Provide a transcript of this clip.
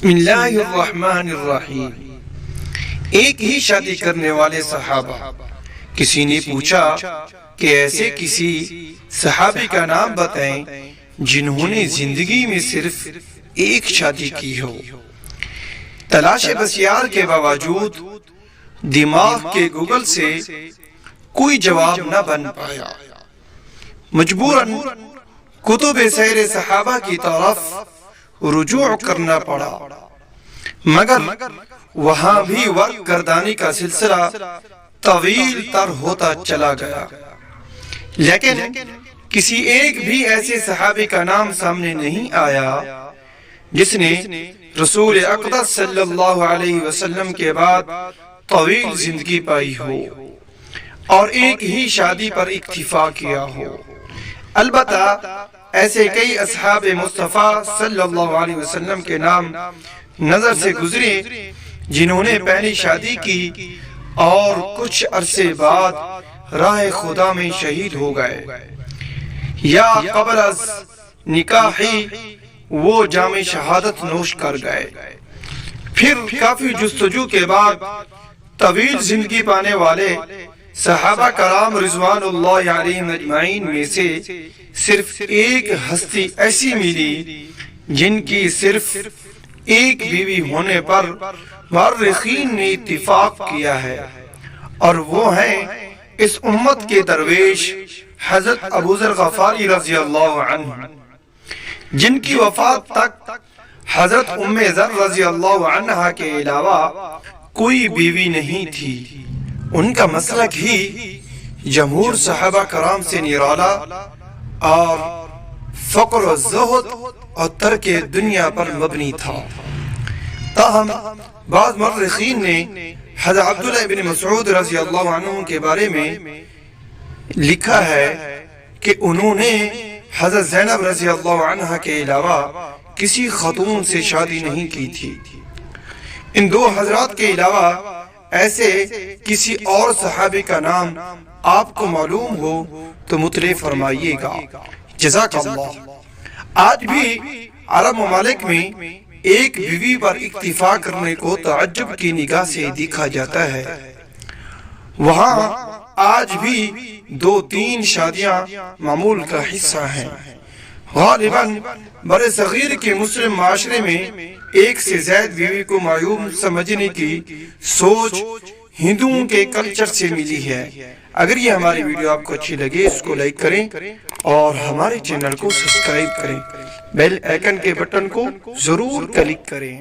بسم اللہ الرحمن الرحیم۔ ایک ہی شادی کرنے والے صحابہ، کسی نے پوچھا کہ ایسے کسی صحابی کا نام بتائیں جنہوں نے زندگی میں صرف ایک شادی کی ہو۔ تلاش بسیار کے باوجود دماغ کے گوگل سے کوئی جواب نہ بن پایا۔ مجبوراً کتب سیر صحابہ کی طرف رجوع کرنا پڑا، مگر وہاں بھی ورق گردانی کا سلسلہ طویل تر ہوتا چلا گیا، لیکن کسی ایک بھی ایسے صحابی کا نام سامنے نہیں آیا جس نے رسول اقدس صلی اللہ علیہ وسلم کے بعد طویل زندگی پائی ہو اور ایک ہی شادی پر اکتفا کیا ہو۔ البتہ ایسے کئی اصحاب مصطفیٰ صلی اللہ علیہ وسلم کے نام نظر سے گزرے جنہوں نے پہلی شادی کی اور کچھ عرصے بعد راہ خدا میں شہید ہو گئے، یا قبل از نکاح ہی وہ جام شہادت نوش کر گئے۔ پھر کافی جستجو کے بعد طویل زندگی پانے والے صحابہ کرام رضوان اللہ علیہم اجمعین میں سے صرف ایک ہستی ایسی ملی جن کی صرف ایک بیوی ہونے پر مورخین نے اتفاق کیا ہے، اور وہ ہیں اس امت کے درویش حضرت ابو ذر غفاری رضی اللہ عنہ، جن کی وفات تک حضرت ام ذر رضی اللہ عنہ کے علاوہ کوئی بیوی نہیں تھی۔ ان کا مسلک ہی جمہور صحابہ کرام سے نرالا اور فقر و زہد اور ترک دنیا پر مبنی تھا۔ تاہم بعض مورخین نے حضرت عبداللہ بن مسعود رضی اللہ عنہ کے بارے میں لکھا ہے کہ انہوں نے حضرت زینب رضی اللہ عنہ کے علاوہ کسی خاتون سے شادی نہیں کی تھی۔ ان دو حضرات کے علاوہ ایسے کسی اور صحابی کا نام آپ کو معلوم ہو تو مطلع فرمائیے گا، جزاک اللہ۔ آج بھی عرب ممالک میں ایک بیوی پر اکتفا کرنے کو تعجب کی نگاہ سے دیکھا جاتا ہے۔ وہاں آج بھی 2-3 شادیاں معمول کا حصہ ہیں۔ غالباً بر صغیر کے مسلم معاشرے میں ایک سے زائد بیوی کو معیوب سمجھنے کی سوچ ہندوؤں کے کلچر سے ملی ہے۔ اگر یہ ہماری ویڈیو آپ کو اچھی لگے اس کو لائک کریں اور ہمارے چینل کو سبسکرائب کریں، بیل آئیکن کے بٹن کو ضرور کلک کریں۔